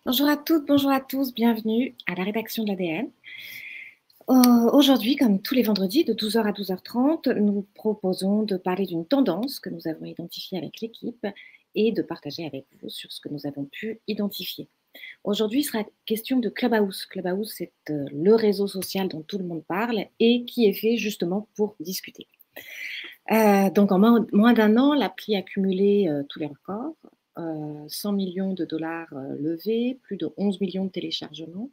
Bonjour à toutes, bonjour à tous, bienvenue à la rédaction de l'ADN. Aujourd'hui, comme tous les vendredis, de 12h à 12h30, nous proposons de parler d'une tendance que nous avons identifiée avec l'équipe et de partager avec vous sur ce que nous avons pu identifier. Aujourd'hui, il sera question de Clubhouse. Clubhouse, c'est le réseau social dont tout le monde parle et qui est fait justement pour discuter. Donc, en moins d'un an, l'appli a cumulé tous les records. 100 millions de dollars levés, plus de 11 millions de téléchargements.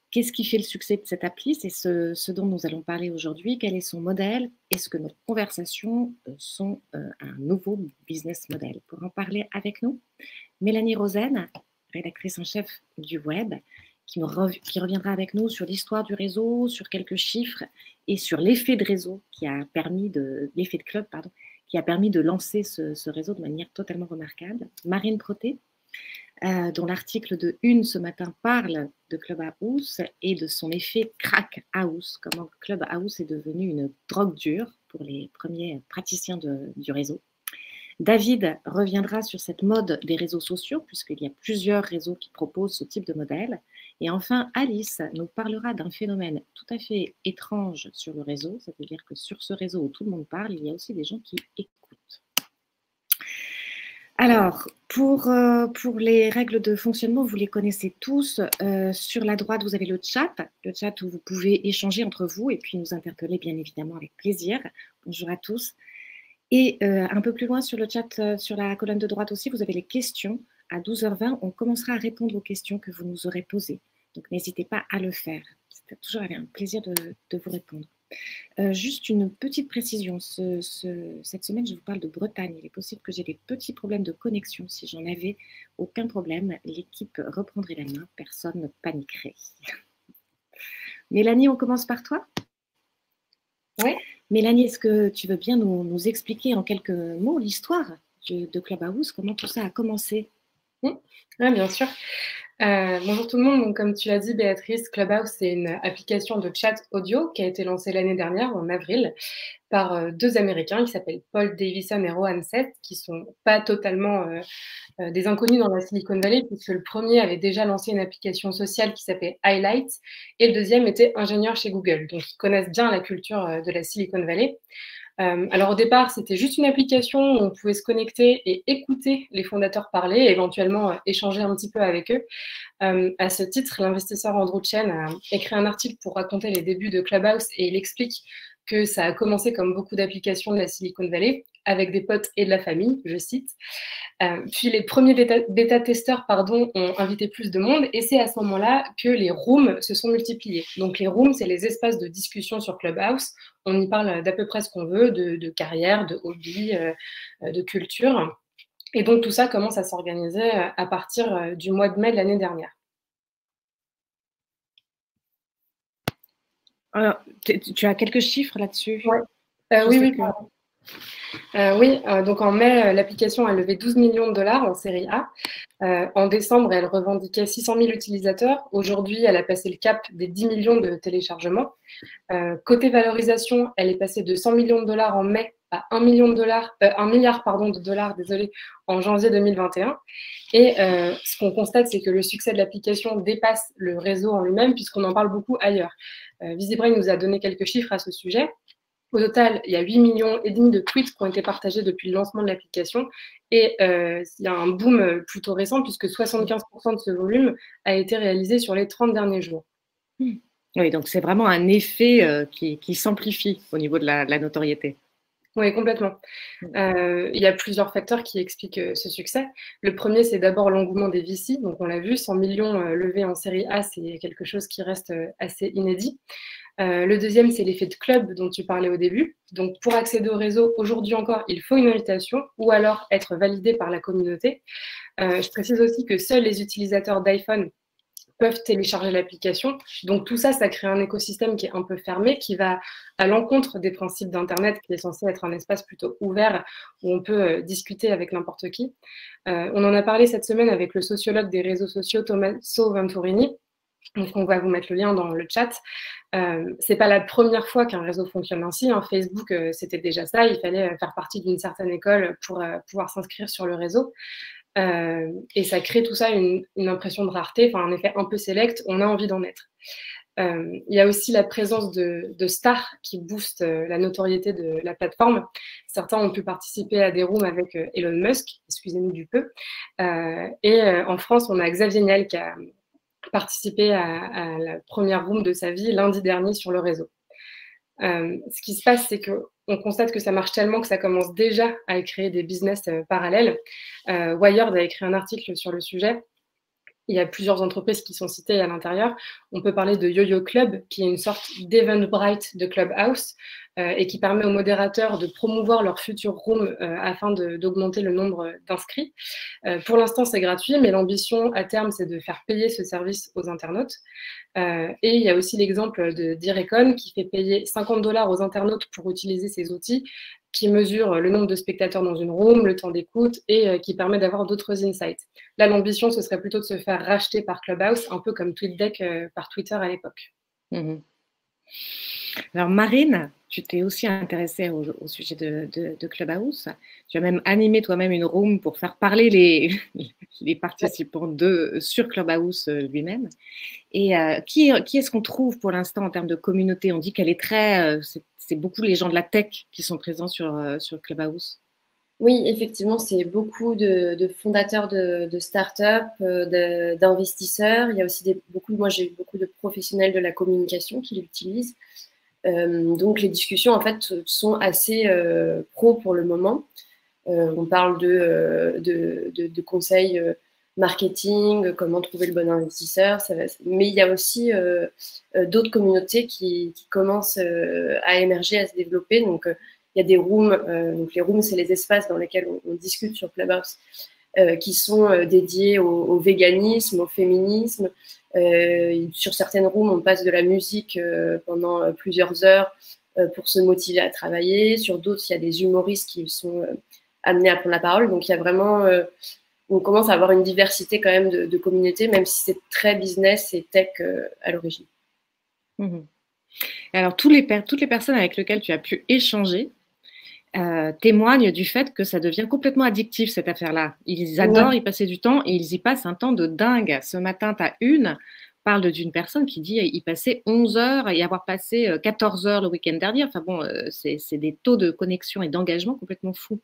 Qu'est-ce qui fait le succès de cette appli? C'est ce dont nous allons parler aujourd'hui. Quel est son modèle? Est-ce que nos conversations sont un nouveau business model? Pour en parler avec nous, Mélanie Rosen, rédactrice en chef du web, qui reviendra avec nous sur l'histoire du réseau, sur quelques chiffres et sur l'effet de réseau l'effet de club, pardon, qui a permis de lancer ce réseau de manière totalement remarquable. Marine Proté, dont l'article de Une ce matin parle de Clubhouse et de son effet crack house, comment Clubhouse est devenu une drogue dure pour les premiers praticiens du réseau. David reviendra sur cette mode des réseaux sociaux, puisqu'il y a plusieurs réseaux qui proposent ce type de modèle. Et enfin, Alice nous parlera d'un phénomène tout à fait étrange sur le réseau. Ça veut dire que sur ce réseau où tout le monde parle, il y a aussi des gens qui écoutent. Alors, pour les règles de fonctionnement, vous les connaissez tous. Sur la droite, vous avez le chat où vous pouvez échanger entre vous et puis nous interpeller, bien évidemment, avec plaisir. Bonjour à tous. Et un peu plus loin sur le chat, sur la colonne de droite aussi, vous avez les questions. À 12h20, on commencera à répondre aux questions que vous nous aurez posées. Donc, n'hésitez pas à le faire. C'est toujours avec un plaisir de vous répondre. Juste une petite précision. Cette semaine, je vous parle de Bretagne. Il est possible que j'ai des petits problèmes de connexion. Si j'en avais, aucun problème. L'équipe reprendrait la main. Personne ne paniquerait. Mélanie, on commence par toi? Oui. Mélanie, est-ce que tu veux bien nous expliquer en quelques mots l'histoire de Clubhouse, comment tout ça a commencé? Oui, bien sûr. Bonjour tout le monde. Donc, comme tu l'as dit, Béatrice, Clubhouse, c'est une application de chat audio qui a été lancée l'année dernière, en avril, par deux Américains qui s'appellent Paul Davison et Rohan Seth, qui sont pas totalement des inconnus dans la Silicon Valley, puisque le premier avait déjà lancé une application sociale qui s'appelait Highlight, et le deuxième était ingénieur chez Google. Donc, ils connaissent bien la culture de la Silicon Valley. Alors au départ, c'était juste une application où on pouvait se connecter et écouter les fondateurs parler et éventuellement échanger un petit peu avec eux. À ce titre, l'investisseur Andrew Chen a écrit un article pour raconter les débuts de Clubhouse et il explique que ça a commencé comme beaucoup d'applications de la Silicon Valley, avec des potes et de la famille, je cite. Puis les premiers bêta-testeurs ont invité plus de monde et c'est à ce moment-là que les rooms se sont multipliés. Donc les rooms, c'est les espaces de discussion sur Clubhouse. On y parle d'à peu près ce qu'on veut, de carrière, de hobby, de culture. Et donc tout ça commence à s'organiser à partir du mois de mai de l'année dernière. Alors, tu as quelques chiffres là-dessus? Ouais. Oui, pardon. Donc en mai, l'application a levé 12 millions de dollars en série A. En décembre, elle revendiquait 600 000 utilisateurs. Aujourd'hui, elle a passé le cap des 10 millions de téléchargements. Côté valorisation, elle est passée de 100 millions de dollars en mai à 1 milliard de dollars, désolé, en janvier 2021. Et ce qu'on constate, c'est que le succès de l'application dépasse le réseau en lui-même, puisqu'on en parle beaucoup ailleurs. VisiBrain nous a donné quelques chiffres à ce sujet. Au total, il y a 8,5 millions de tweets qui ont été partagés depuis le lancement de l'application. Et il y a un boom plutôt récent, puisque 75% de ce volume a été réalisé sur les 30 derniers jours. Oui, donc c'est vraiment un effet qui s'amplifie au niveau de la notoriété. Oui, complètement. Il y a plusieurs facteurs qui expliquent ce succès. Le premier, c'est d'abord l'engouement des VC. Donc, on l'a vu, 100 millions levés en série A, c'est quelque chose qui reste assez inédit. Le deuxième, c'est l'effet de club dont tu parlais au début. Donc, pour accéder au réseau, aujourd'hui encore, il faut une invitation ou alors être validé par la communauté. Je précise aussi que seuls les utilisateurs d'iPhone peuvent télécharger l'application. Donc tout ça, ça crée un écosystème qui est un peu fermé, qui va à l'encontre des principes d'Internet, qui est censé être un espace plutôt ouvert où on peut discuter avec n'importe qui. On en a parlé cette semaine avec le sociologue des réseaux sociaux, Tommaso Venturini. Donc, on va vous mettre le lien dans le chat. C'est pas la première fois qu'un réseau fonctionne ainsi. Hein. Facebook, c'était déjà ça. Il fallait faire partie d'une certaine école pour pouvoir s'inscrire sur le réseau. Et ça crée tout ça une impression de rareté, enfin un effet un peu select, on a envie d'en être. Il y a aussi la présence de stars qui boostent la notoriété de la plateforme. Certains ont pu participer à des rooms avec Elon Musk, excusez-nous du peu. En France, on a Xavier Niel qui a participé à la première room de sa vie lundi dernier sur le réseau. Ce qui se passe, c'est qu'on constate que ça marche tellement que ça commence déjà à créer des business parallèles. Wired a écrit un article sur le sujet. Il y a plusieurs entreprises qui sont citées à l'intérieur. On peut parler de YoYo Club, qui est une sorte d'Eventbrite de Clubhouse et qui permet aux modérateurs de promouvoir leur futur room afin d'augmenter le nombre d'inscrits. Pour l'instant, c'est gratuit, mais l'ambition à terme, c'est de faire payer ce service aux internautes. Et il y a aussi l'exemple d'Irecon qui fait payer 50 $ aux internautes pour utiliser ces outils, qui mesure le nombre de spectateurs dans une room, le temps d'écoute et qui permet d'avoir d'autres insights. Là, l'ambition, ce serait plutôt de se faire racheter par Clubhouse, un peu comme TweetDeck par Twitter à l'époque. Alors, Marine, tu t'es aussi intéressée au sujet de Clubhouse. Tu as même animé toi-même une room pour faire parler les participants sur Clubhouse lui-même. Et qui est-ce qu'on trouve pour l'instant en termes de communauté? On dit qu'elle est c'est beaucoup les gens de la tech qui sont présents sur Clubhouse. Oui, effectivement, c'est beaucoup de fondateurs de start-up, d'investisseurs. Il y a aussi moi j'ai eu beaucoup de professionnels de la communication qui l'utilisent. Donc les discussions en fait sont assez pro pour le moment. On parle de conseils marketing, comment trouver le bon investisseur. Mais il y a aussi d'autres communautés qui commencent à émerger, à se développer. Donc il y a des rooms. Donc les rooms, c'est les espaces dans lesquels on discute sur Clubhouse, qui sont dédiés au véganisme, au féminisme. Sur certaines rooms, on passe de la musique pendant plusieurs heures pour se motiver à travailler. Sur d'autres, il y a des humoristes qui sont amenés à prendre la parole. Donc, il y a vraiment... on commence à avoir une diversité quand même de communautés, même si c'est très business et tech à l'origine. Alors, toutes les personnes avec lesquelles tu as pu échanger témoignent du fait que ça devient complètement addictif, cette affaire-là. Ils adorent y passer du temps et ils y passent un temps de dingue. Ce matin, tu as parle d'une personne qui dit y passer 11 heures et avoir passé 14 heures le week-end dernier. Enfin bon, c'est des taux de connexion et d'engagement complètement fous.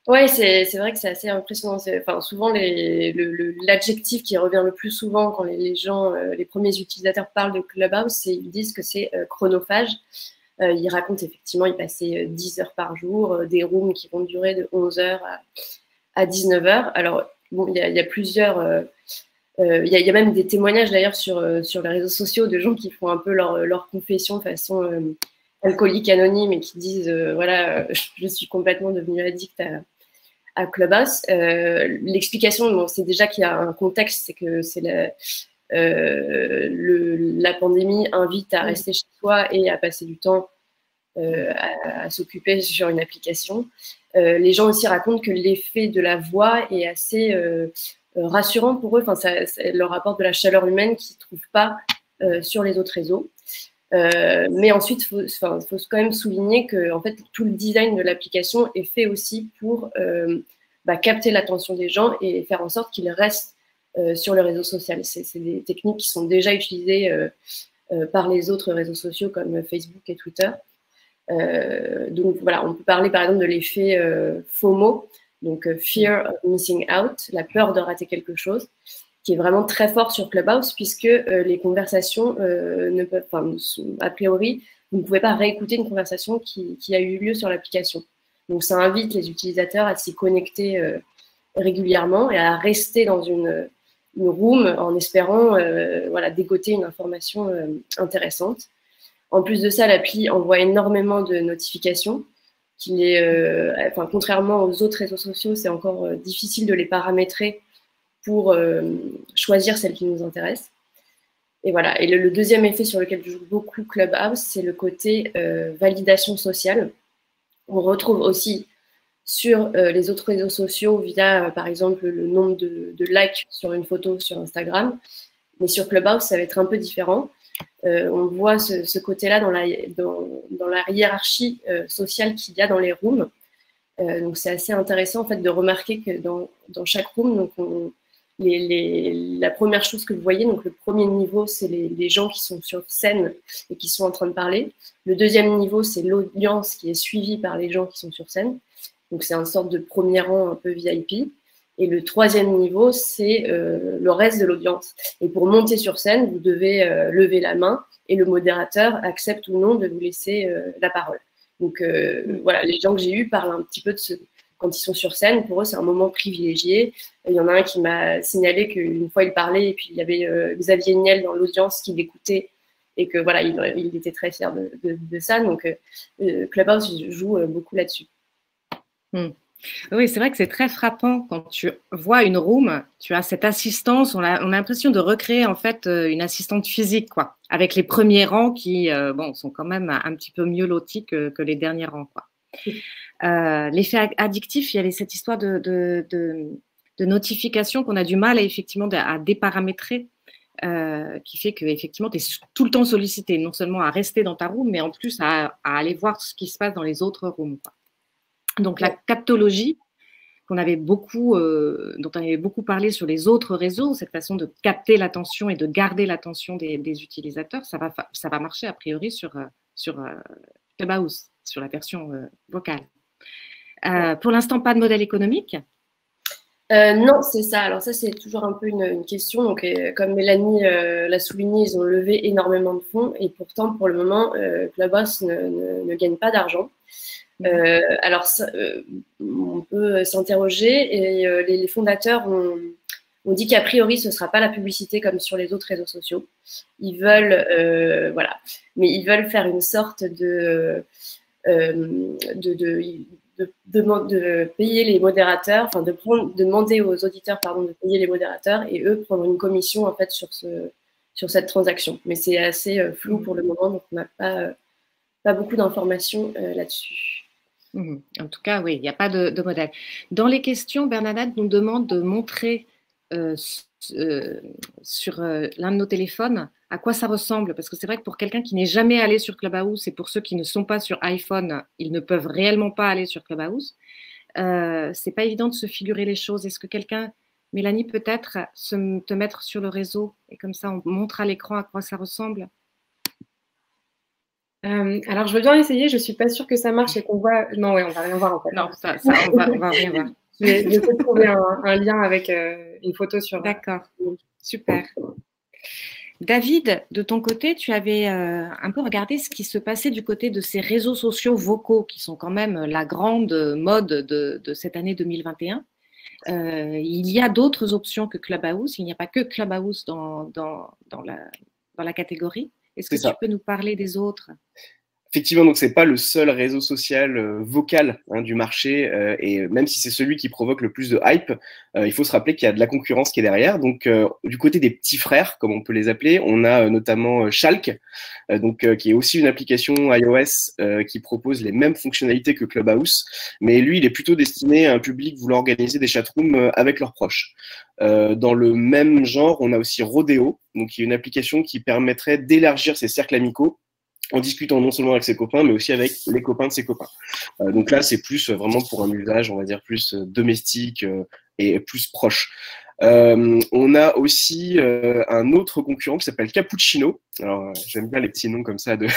Ouais, c'est vrai que c'est assez impressionnant. Enfin, souvent, l'adjectif qui revient le plus souvent quand les gens, les premiers utilisateurs parlent de Clubhouse, ils disent que c'est chronophage. Ils racontent effectivement, ils passaient 10 heures par jour, des rooms qui vont durer de 11 heures à 19 heures. Alors, bon, il y a plusieurs... Il y a même des témoignages d'ailleurs sur les réseaux sociaux de gens qui font un peu leur confession de façon alcoolique anonyme et qui disent voilà, je suis complètement devenue addict à Clubhouse. L'explication, bon, c'est déjà qu'il y a un contexte, c'est que la pandémie invite à rester chez soi et à passer du temps à s'occuper sur une application. Les gens aussi racontent que l'effet de la voix est assez rassurant pour eux. Enfin, ça leur apporte de la chaleur humaine qu'ils ne trouvent pas sur les autres réseaux. Mais ensuite, faut quand même souligner que en fait, tout le design de l'application est fait aussi pour capter l'attention des gens et faire en sorte qu'ils restent sur le réseau social. C'est des techniques qui sont déjà utilisées par les autres réseaux sociaux comme Facebook et Twitter. Donc voilà, on peut parler par exemple de l'effet FOMO, donc Fear of Missing Out, la peur de rater quelque chose, qui est vraiment très fort sur Clubhouse puisque les conversations ne peuvent, a priori, vous ne pouvez pas réécouter une conversation qui a eu lieu sur l'application. Donc ça invite les utilisateurs à s'y connecter régulièrement et à rester dans une room en espérant dégoter une information intéressante. En plus de ça, l'appli envoie énormément de notifications. Contrairement aux autres réseaux sociaux, c'est encore difficile de les paramétrer pour choisir celles qui nous intéressent. Et voilà. Et le deuxième effet sur lequel joue beaucoup Clubhouse, c'est le côté validation sociale. On retrouve aussi sur les autres réseaux sociaux via, par exemple, le nombre de likes sur une photo sur Instagram. Mais sur Clubhouse, ça va être un peu différent. On voit ce côté-là dans la hiérarchie sociale qu'il y a dans les rooms. Donc c'est assez intéressant en fait de remarquer que dans chaque room, donc la première chose que vous voyez, donc le premier niveau, c'est les gens qui sont sur scène et qui sont en train de parler. Le deuxième niveau, c'est l'audience qui est suivie par les gens qui sont sur scène. Donc c'est une sorte de premier rang un peu VIP. Et le troisième niveau, c'est le reste de l'audience. Et pour monter sur scène, vous devez lever la main et le modérateur accepte ou non de vous laisser la parole. Donc voilà, les gens que j'ai eus parlent un petit peu de quand ils sont sur scène, pour eux, c'est un moment privilégié. Il y en a un qui m'a signalé qu'une fois, il parlait et puis il y avait Xavier Niel dans l'audience qui l'écoutait et que voilà, il était très fier de ça. Donc, Clubhouse joue beaucoup là-dessus. Oui, c'est vrai que c'est très frappant quand tu vois une room, tu as cette assistance, on a l'impression de recréer en fait une assistante physique, quoi, avec les premiers rangs qui sont quand même un petit peu mieux lotis que les derniers rangs, quoi. L'effet addictif, il y avait cette histoire de notification qu'on a du mal effectivement à déparamétrer, qui fait que effectivement tu es tout le temps sollicité, non seulement à rester dans ta room, mais en plus à aller voir ce qui se passe dans les autres rooms, quoi. Donc la captologie dont on avait beaucoup parlé sur les autres réseaux, cette façon de capter l'attention et de garder l'attention des utilisateurs, ça va marcher a priori sur Clubhouse, sur la version vocale. Pour l'instant, pas de modèle économique. Non, c'est ça. Alors ça, c'est toujours un peu une question. Donc, comme Mélanie l'a souligné, ils ont levé énormément de fonds et pourtant, pour le moment, Clubhouse ne gagne pas d'argent. Alors, on peut s'interroger et les fondateurs ont dit qu'a priori, ce ne sera pas la publicité comme sur les autres réseaux sociaux. Ils veulent, mais ils veulent faire une sorte de payer les modérateurs, enfin de demander aux auditeurs de payer les modérateurs et eux prendre une commission en fait sur cette transaction. Mais c'est assez flou pour le moment, donc on n'a pas beaucoup d'informations là-dessus. En tout cas, oui, il n'y a pas de modèle. Dans les questions, Bernadette nous demande de montrer sur l'un de nos téléphones à quoi ça ressemble. Parce que c'est vrai que pour quelqu'un qui n'est jamais allé sur Clubhouse et pour ceux qui ne sont pas sur iPhone, ils ne peuvent réellement pas aller sur Clubhouse. C'est pas évident de se figurer les choses. Est-ce que quelqu'un, Mélanie, peut-être te mettre sur le réseau et comme ça on montre à l'écran à quoi ça ressemble? Alors, je veux bien essayer. Je ne suis pas sûre que ça marche et qu'on voit. Non, ouais, on va rien voir en fait. Non, on va rien voir. Je vais essayer de trouver un lien avec une photo sur. D'accord, super. David, de ton côté, tu avais un peu regardé ce qui se passait du côté de ces réseaux sociaux vocaux qui sont quand même la grande mode de cette année 2021. Il y a d'autres options que Clubhouse. Il n'y a pas que Clubhouse dans la catégorie. Est-ce que tu peux nous parler des autres? Effectivement, donc c'est pas le seul réseau social vocal du marché, et même si c'est celui qui provoque le plus de hype, il faut se rappeler qu'il y a de la concurrence qui est derrière. Donc du côté des petits frères, comme on peut les appeler, on a notamment Shalk, qui est aussi une application iOS qui propose les mêmes fonctionnalités que Clubhouse, mais lui, il est plutôt destiné à un public voulant organiser des chatrooms avec leurs proches. Dans le même genre, on a aussi Rodeo, donc qui est une application qui permettrait d'élargir ses cercles amicaux en discutant non seulement avec ses copains, mais aussi avec les copains de ses copains. Donc là, c'est plus vraiment pour un usage, on va dire, plus domestique et plus proche. On a aussi un autre concurrent qui s'appelle Cappuccino. Alors, j'aime bien les petits noms comme ça de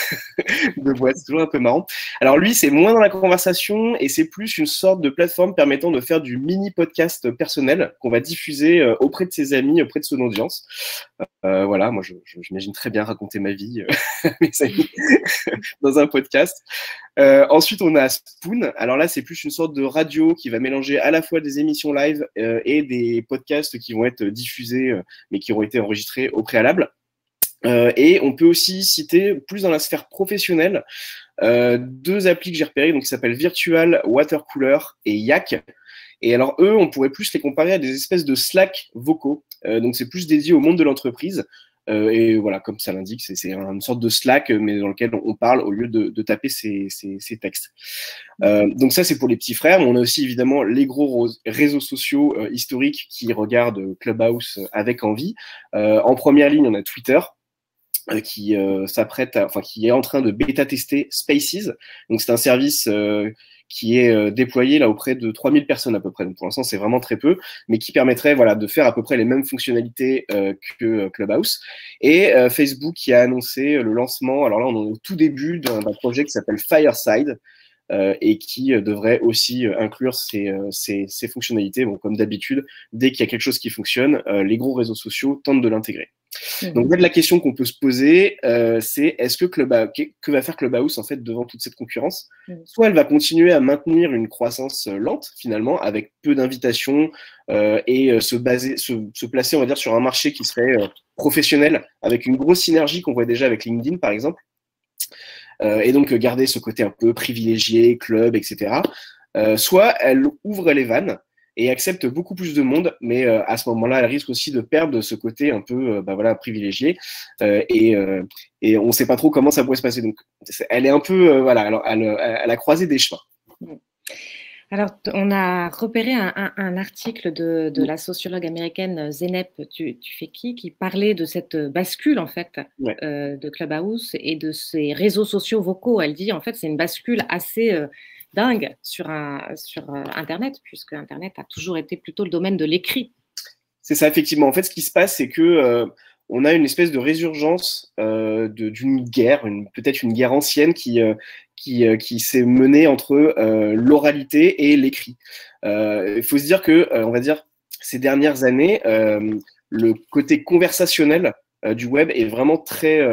boîtes, c'est toujours un peu marrant. Alors lui, c'est moins dans la conversation et c'est plus une sorte de plateforme permettant de faire du mini-podcast personnel qu'on va diffuser auprès de ses amis, auprès de son audience. Voilà, moi, j'imagine très bien raconter ma vie à mes amis dans un podcast. Ensuite, on a Spoon. Alors là, c'est plus une sorte de radio qui va mélanger à la fois des émissions live et des podcasts qui vont être diffusés, mais qui auront été enregistrés au préalable. Et on peut aussi citer, plus dans la sphère professionnelle, deux applis que j'ai repérées, donc qui s'appellent Virtual Watercooler et Yak. Et alors eux, on pourrait plus les comparer à des espèces de Slack vocaux. Donc c'est plus dédié au monde de l'entreprise. Et voilà, comme ça l'indique, c'est une sorte de Slack, mais dans lequel on parle au lieu de taper ses textes. Donc ça, c'est pour les petits frères. On a aussi évidemment les gros réseaux sociaux historiques qui regardent Clubhouse avec envie. En première ligne, on a Twitter, qui qui est en train de bêta-tester Spaces. Donc c'est un service qui est déployé là auprès de 3000 personnes à peu près. Donc pour l'instant, c'est vraiment très peu, mais qui permettrait voilà, de faire à peu près les mêmes fonctionnalités que Clubhouse. Et Facebook qui a annoncé le lancement, alors là, on est au tout début d'un projet qui s'appelle Fireside, et qui devrait aussi inclure ces fonctionnalités. Bon, comme d'habitude, dès qu'il y a quelque chose qui fonctionne, les gros réseaux sociaux tentent de l'intégrer. Donc, la question qu'on peut se poser, c'est est-ce que que va faire Clubhouse en fait devant toute cette concurrence? Soit elle va continuer à maintenir une croissance lente finalement, avec peu d'invitations et se placer, on va dire, sur un marché qui serait professionnel, avec une grosse synergie qu'on voit déjà avec LinkedIn par exemple. Et donc garder ce côté un peu privilégié, club, etc. Soit elle ouvre les vannes et accepte beaucoup plus de monde, mais à ce moment-là, elle risque aussi de perdre ce côté un peu voilà, privilégié. Et on ne sait pas trop comment ça pourrait se passer. Donc, elle est un peu voilà, alors, elle a croisé des chemins. Alors, on a repéré un article de la sociologue américaine Zeynep Tufekci qui parlait de cette bascule en fait de Clubhouse et de ces réseaux sociaux vocaux. Elle dit en fait c'est une bascule assez dingue sur Internet, puisque Internet a toujours été plutôt le domaine de l'écrit. C'est ça, effectivement. En fait, ce qui se passe, c'est que on a une espèce de résurgence d'une guerre, peut-être une guerre ancienne qui s'est menée entre l'oralité et l'écrit. Il faut se dire que, on va dire, ces dernières années, le côté conversationnel du web est vraiment très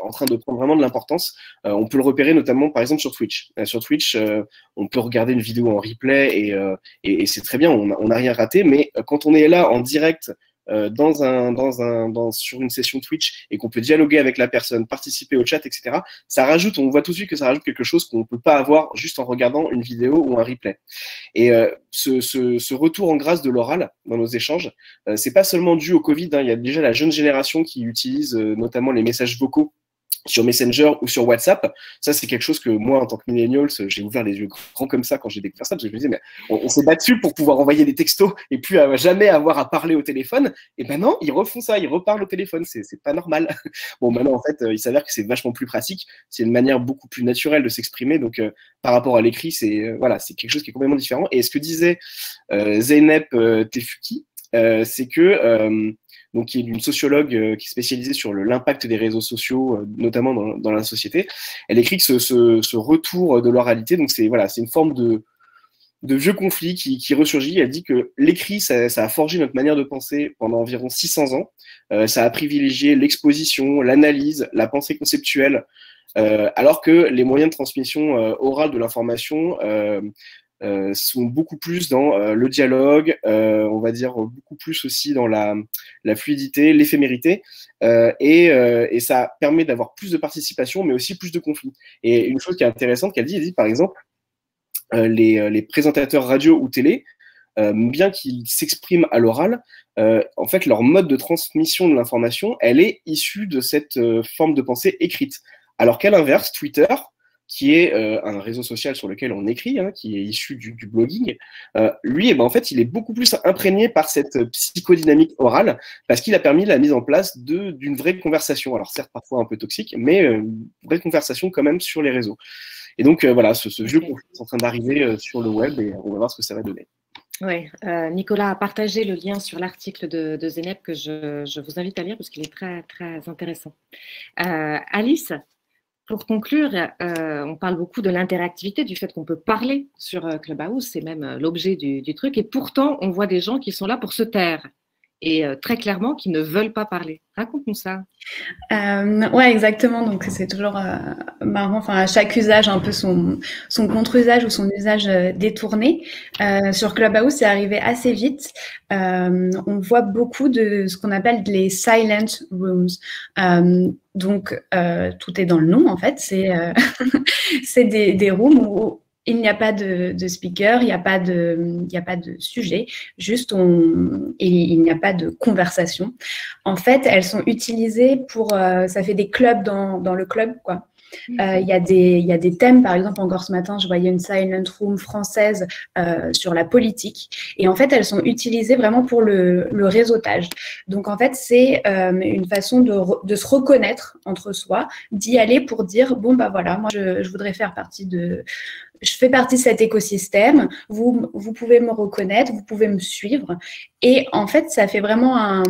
en train de prendre vraiment de l'importance. On peut le repérer notamment, par exemple, sur Twitch. Sur Twitch, on peut regarder une vidéo en replay et c'est très bien, on n'a rien raté. Mais quand on est là en direct, sur une session Twitch et qu'on peut dialoguer avec la personne, participer au chat, etc., ça rajoute, on voit tout de suite que ça rajoute quelque chose qu'on ne peut pas avoir juste en regardant une vidéo ou un replay. Et ce retour en grâce de l'oral dans nos échanges, c'est pas seulement dû au Covid, hein, il y a déjà la jeune génération qui utilise notamment les messages vocaux sur Messenger ou sur WhatsApp. Ça, c'est quelque chose que moi, en tant que millennial, j'ai ouvert les yeux grands comme ça quand j'ai découvert ça, parce que je me disais, mais on s'est battu pour pouvoir envoyer des textos et puis jamais avoir à parler au téléphone. Et ben non, ils refont ça, ils reparlent au téléphone, c'est pas normal. Bon, maintenant, en fait, il s'avère que c'est vachement plus pratique, c'est une manière beaucoup plus naturelle de s'exprimer, donc par rapport à l'écrit, c'est quelque chose qui est complètement différent. Et ce que disait Zeynep Tufekci, c'est que donc qui est une sociologue qui est spécialisée sur l'impact des réseaux sociaux, notamment dans la société. Elle écrit que ce retour de l'oralité, donc c'est une forme de vieux conflit qui ressurgit. Elle dit que l'écrit, ça a forgé notre manière de penser pendant environ 600 ans. Ça a privilégié l'exposition, l'analyse, la pensée conceptuelle, alors que les moyens de transmission orale de l'information sont beaucoup plus dans le dialogue, on va dire beaucoup plus aussi dans la fluidité, l'éphémérité, et ça permet d'avoir plus de participation, mais aussi plus de conflits. Et une chose qui est intéressante qu'elle dit, par exemple, les présentateurs radio ou télé, bien qu'ils s'expriment à l'oral, en fait, leur mode de transmission de l'information, elle est issue de cette forme de pensée écrite. Alors qu'à l'inverse, Twitter, qui est un réseau social sur lequel on écrit, hein, qui est issu du blogging, lui, en fait, il est beaucoup plus imprégné par cette psychodynamique orale, parce qu'il a permis la mise en place d'une vraie conversation. Alors certes, parfois un peu toxique, mais une vraie conversation quand même sur les réseaux. Et donc, voilà, ce vieux conflit est en train d'arriver sur le web, et on va voir ce que ça va donner. Oui, Nicolas a partagé le lien sur l'article de Zeynep que je vous invite à lire, parce qu'il est très, très intéressant. Alice, pour conclure, on parle beaucoup de l'interactivité, du fait qu'on peut parler sur Clubhouse, c'est même l'objet du truc, et pourtant, on voit des gens qui sont là pour se taire, et très clairement, qui ne veulent pas parler. Raconte-nous ça. Ouais, exactement. Donc, c'est toujours marrant. Enfin, à chaque usage, un peu son contre-usage ou son usage détourné. Sur Clubhouse, c'est arrivé assez vite. On voit beaucoup de ce qu'on appelle les silent rooms. Donc, tout est dans le nom, en fait. C'est des rooms où il n'y a pas de speaker, il n'y a pas de sujet, juste il n'y a pas de conversation. En fait, elles sont utilisées ça fait des clubs dans le club, quoi. Il y a des thèmes, par exemple, encore ce matin, je voyais une silent room française sur la politique. Et en fait, elles sont utilisées vraiment pour le réseautage. Donc, en fait, c'est une façon de se reconnaître entre soi, d'y aller pour dire, bon, bah voilà, moi, je voudrais faire partie je fais partie de cet écosystème, vous pouvez me reconnaître, vous pouvez me suivre. Et en fait, ça fait vraiment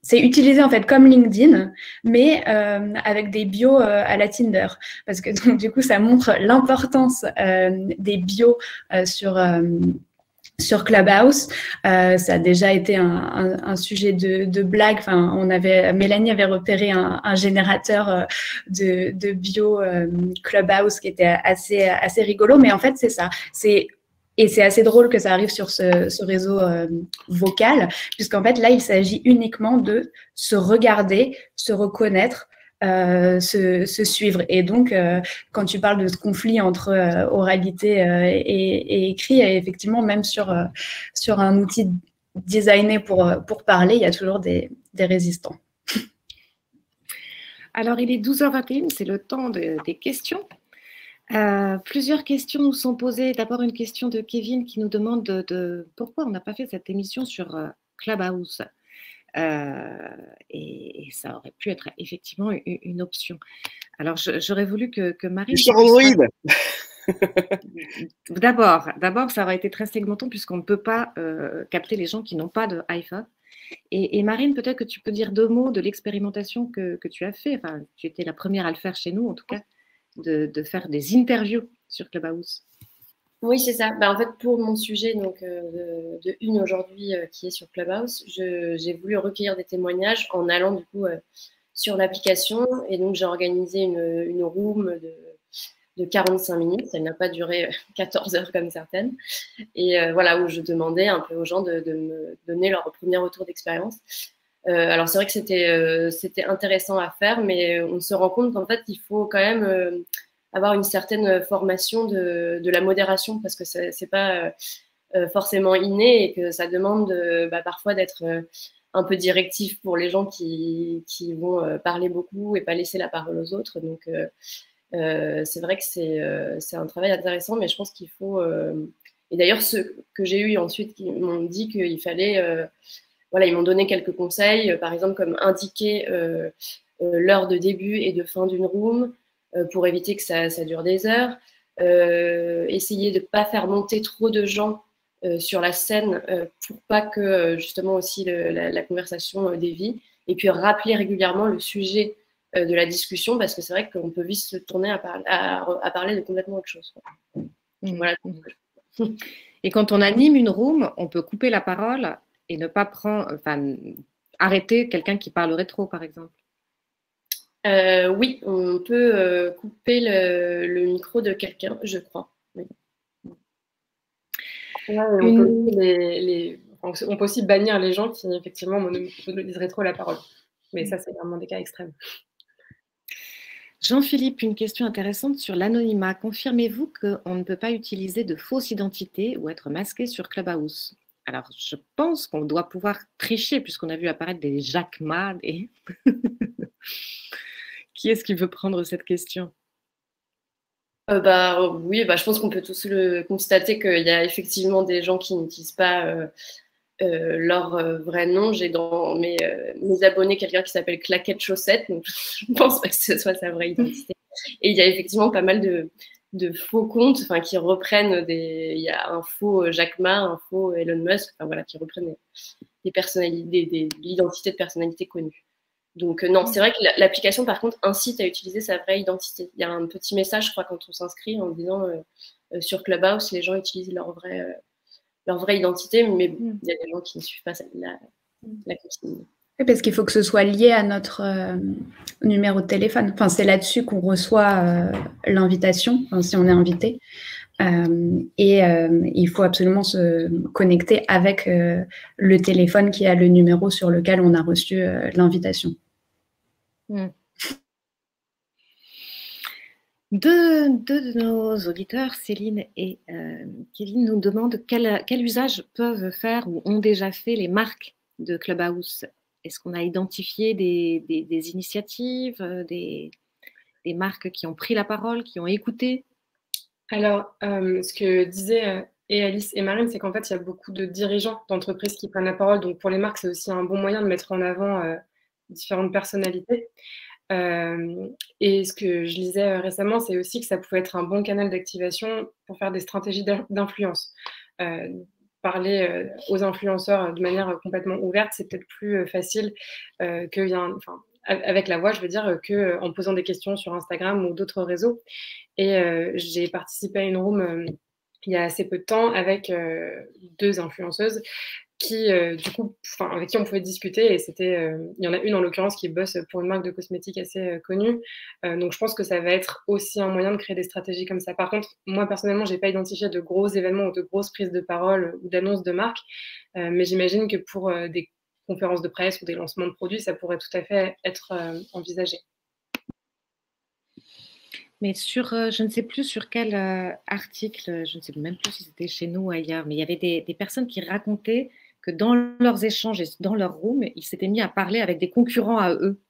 c'est utilisé en fait comme LinkedIn, mais avec des bios à la Tinder. Parce que donc, du coup, ça montre l'importance des bios sur Clubhouse. Ça a déjà été un sujet de blague. Enfin, Mélanie avait repéré un générateur de bio Clubhouse qui était assez rigolo. Mais en fait, c'est ça. Et c'est assez drôle que ça arrive sur ce réseau vocal, puisqu'en fait, là, il s'agit uniquement de se regarder, se reconnaître, se suivre. Et donc, quand tu parles de ce conflit entre oralité et écrit, et effectivement, même sur un outil designé pour parler, il y a toujours des résistants. Alors, il est 12h21, c'est le temps des questions. Plusieurs questions nous sont posées. D'abord, une question de Kevin qui nous demande pourquoi on n'a pas fait cette émission sur Clubhouse. Et ça aurait pu être effectivement une option. Alors, j'aurais voulu que Marie… Sur Android. D'abord, ça aurait été très segmentant puisqu'on ne peut pas capter les gens qui n'ont pas de iPhone. Et Marine, peut-être que tu peux dire 2 mots de l'expérimentation que tu as fait. Enfin, tu étais la première à le faire chez nous, en tout cas, de faire des interviews sur Clubhouse. Oui, c'est ça. En fait, pour mon sujet donc, de une aujourd'hui qui est sur Clubhouse, j'ai voulu recueillir des témoignages en allant du coup sur l'application. Et donc, j'ai organisé une room de 45 minutes. Ça n'a pas duré 14 heures comme certaines. Et voilà, où je demandais un peu aux gens de me donner leur premier retour d'expérience. Alors, c'est vrai que c'était intéressant à faire, mais on se rend compte qu'en fait, il faut quand même… avoir une certaine formation de la modération parce que c'est pas forcément inné et que ça demande parfois d'être un peu directif pour les gens qui vont parler beaucoup et pas laisser la parole aux autres. Donc, c'est vrai que c'est un travail intéressant, mais je pense qu'il faut… et d'ailleurs, ceux que j'ai eu ensuite qui m'ont dit qu'il fallait… voilà, ils m'ont donné quelques conseils, par exemple comme indiquer l'heure de début et de fin d'une room, pour éviter que ça dure des heures. Essayer de ne pas faire monter trop de gens sur la scène pour pas que justement aussi la conversation dévie. Et puis rappeler régulièrement le sujet de la discussion parce que c'est vrai qu'on peut vite se tourner à parler de complètement autre chose. Voilà. Et quand on anime une room, on peut couper la parole et ne pas arrêter quelqu'un qui parlerait trop, par exemple. Oui, on peut couper le micro de quelqu'un, je crois. Oui. Ouais, on peut aussi bannir les gens qui, effectivement, monopoliseraient trop la parole. Mais ça, c'est vraiment des cas extrêmes. Jean-Philippe, une question intéressante sur l'anonymat. Confirmez-vous qu'on ne peut pas utiliser de fausses identités ou être masqué sur Clubhouse? Alors, je pense qu'on doit pouvoir tricher puisqu'on a vu apparaître des Jack Ma. Qui est-ce qui veut prendre cette question? Oui, je pense qu'on peut tous le constater qu'il y a effectivement des gens qui n'utilisent pas leur vrai nom. J'ai dans mes abonnés quelqu'un qui s'appelle Claquette Chaussette, donc je ne pense pas que ce soit sa vraie identité. Et il y a effectivement pas mal de faux comptes qui reprennent il y a un faux Jack Ma, un faux Elon Musk, qui reprennent l'identité de personnalités connues. Donc non, c'est vrai que l'application, par contre, incite à utiliser sa vraie identité. Il y a un petit message, je crois, quand on s'inscrit en disant sur Clubhouse, les gens utilisent leur vraie identité, mais il y a des gens qui ne suivent pas la consigne. Oui, parce qu'il faut que ce soit lié à notre numéro de téléphone. Enfin, c'est là-dessus qu'on reçoit l'invitation, si on est invité. Il faut absolument se connecter avec le téléphone qui a le numéro sur lequel on a reçu l'invitation. Deux de nos auditeurs, Céline et Kevin, nous demandent quel usage peuvent faire ou ont déjà fait les marques de Clubhouse. Est-ce qu'on a identifié des initiatives, des marques qui ont pris la parole, qui ont écouté? Alors, ce que disaient et Alice et Marine, c'est qu'en fait, il y a beaucoup de dirigeants d'entreprises qui prennent la parole. Donc, pour les marques, c'est aussi un bon moyen de mettre en avant différentes personnalités. Et ce que je lisais récemment, c'est aussi que ça pouvait être un bon canal d'activation pour faire des stratégies d'influence. Parler aux influenceurs de manière complètement ouverte, c'est peut-être plus facile avec la voix, je veux dire, qu'en posant des questions sur Instagram ou d'autres réseaux. Et j'ai participé à une room il y a assez peu de temps avec 2 influenceuses qui, du coup, avec qui on pouvait discuter. Et il y en a une en l'occurrence qui bosse pour une marque de cosmétiques assez connue. Donc je pense que ça va être aussi un moyen de créer des stratégies comme ça. Par contre, moi personnellement, j'ai pas identifié de gros événements ou de grosses prises de parole ou d'annonces de marque. Mais j'imagine que pour des conférences de presse ou des lancements de produits, ça pourrait tout à fait être envisagé. Mais je ne sais plus sur quel article, je ne sais même plus si c'était chez nous ou ailleurs, mais il y avait des personnes qui racontaient que dans leurs échanges et dans leur room, ils s'étaient mis à parler avec des concurrents à eux.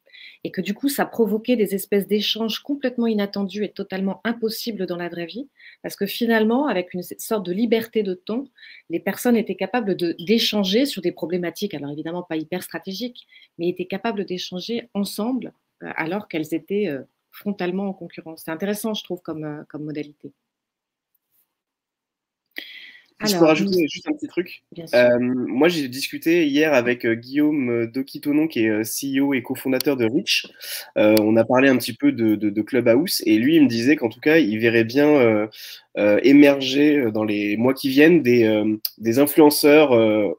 Et que du coup, ça provoquait des espèces d'échanges complètement inattendus et totalement impossibles dans la vraie vie. Parce que finalement, avec une sorte de liberté de ton, les personnes étaient capables d'échanger sur des problématiques, alors évidemment pas hyper stratégiques, mais étaient capables d'échanger ensemble alors qu'elles étaient frontalement en concurrence. C'est intéressant, je trouve, comme modalité. Je peux rajouter juste un petit truc. Moi, j'ai discuté hier avec Guillaume Dokitonon, qui est CEO et cofondateur de Reach. On a parlé un petit peu de Clubhouse, et lui, il me disait qu'en tout cas, il verrait bien émerger dans les mois qui viennent des influenceurs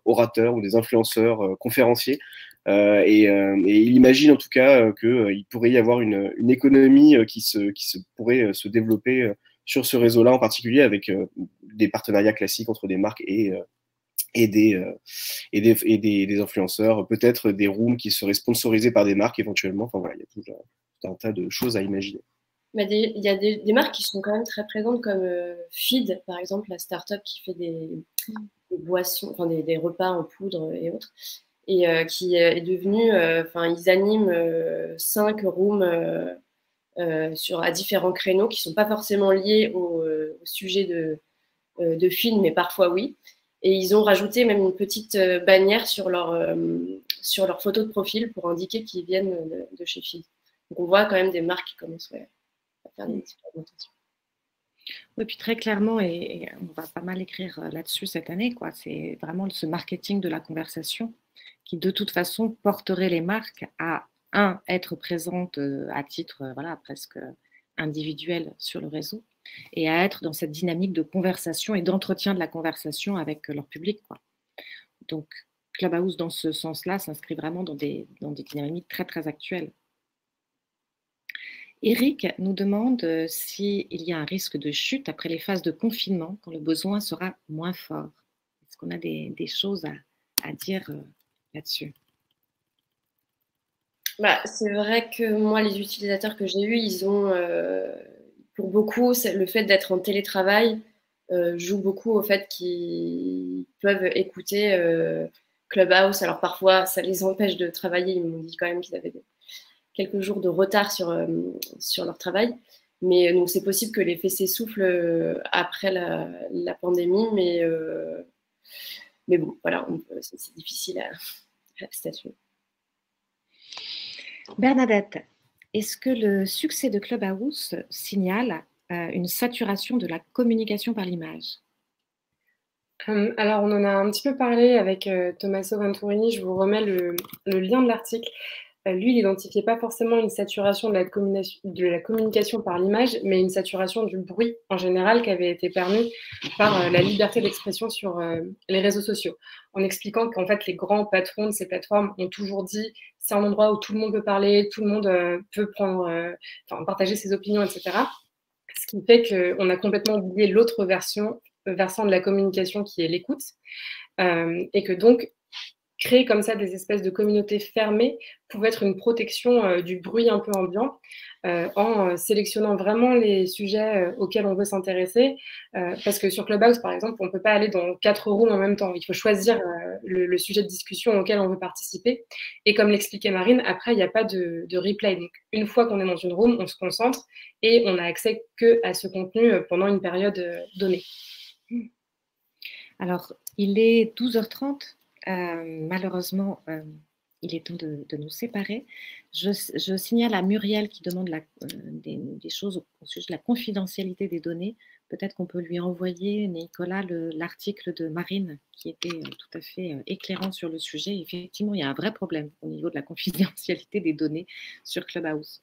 orateurs ou des influenceurs conférenciers. Et il imagine en tout cas qu'il pourrait y avoir une économie qui pourrait se développer sur ce réseau-là en particulier, avec des partenariats classiques entre des marques et des influenceurs, peut-être des rooms qui seraient sponsorisés par des marques éventuellement. Enfin voilà, il y a tout un tas de choses à imaginer. Mais il y a des marques qui sont quand même très présentes, comme Feed, par exemple, la start-up qui fait des boissons, enfin des repas en poudre et autres, et qui est devenue, ils animent 5 rooms à différents créneaux qui ne sont pas forcément liés au sujet de film, mais parfois oui. Et ils ont rajouté même une petite bannière sur leur photo de profil pour indiquer qu'ils viennent de chez Feed. Donc on voit quand même des marques qui commencent à faire des expérimentations. Oui, puis très clairement, et on va pas mal écrire là-dessus cette année, quoi. C'est vraiment ce marketing de la conversation qui, de toute façon, porterait les marques à être présentes à titre presque individuel sur le réseau, et à être dans cette dynamique de conversation et d'entretien de la conversation avec leur public, quoi. Donc, Clubhouse, dans ce sens-là, s'inscrit vraiment dans des dynamiques très, très actuelles. Eric nous demande s'il y a un risque de chute après les phases de confinement, quand le besoin sera moins fort. Est-ce qu'on a des choses à dire là-dessus? C'est vrai que moi, les utilisateurs que j'ai eus, ils ont, pour beaucoup, le fait d'être en télétravail joue beaucoup au fait qu'ils peuvent écouter Clubhouse. Alors parfois, ça les empêche de travailler. Ils m'ont dit quand même qu'ils avaient quelques jours de retard sur leur travail. Mais donc, c'est possible que l'effet s'essouffle après la pandémie. Mais bon, voilà, c'est difficile à statuer. Bernadette, est-ce que le succès de Clubhouse signale une saturation de la communication par l'image? Alors, on en a un petit peu parlé avec Tommaso Venturini. Je vous remets le lien de l'article. Lui, il n'identifiait pas forcément une saturation de la communication par l'image, mais une saturation du bruit en général qui avait été permis par la liberté d'expression sur les réseaux sociaux, en expliquant qu'en fait, les grands patrons de ces plateformes ont toujours dit c'est un endroit où tout le monde peut parler, tout le monde peut partager ses opinions, etc. Ce qui fait qu'on a complètement oublié l'autre versant de la communication qui est l'écoute, et que donc, créer comme ça des espèces de communautés fermées pouvait être une protection du bruit un peu ambiant, en sélectionnant vraiment les sujets auxquels on veut s'intéresser. Parce que sur Clubhouse, par exemple, on ne peut pas aller dans 4 rooms en même temps. Il faut choisir le sujet de discussion auquel on veut participer. Et comme l'expliquait Marine, après, il n'y a pas de replay. Donc, une fois qu'on est dans une room, on se concentre et on n'a accès qu'à ce contenu pendant une période donnée. Alors, il est 12h30. Malheureusement, il est temps de nous séparer. Je signale à Muriel qui demande des choses au sujet de la confidentialité des données. Peut-être qu'on peut lui envoyer, Nicolas, l'article de Marine qui était tout à fait éclairant sur le sujet. Effectivement, il y a un vrai problème au niveau de la confidentialité des données sur Clubhouse.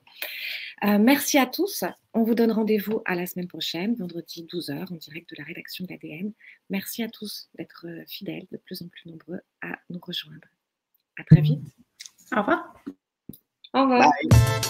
Merci à tous. On vous donne rendez-vous à la semaine prochaine, vendredi 12h, en direct de la rédaction de l'ADN. Merci à tous d'être fidèles, de plus en plus nombreux à nous rejoindre. À très vite. Au revoir. Au revoir. Bye.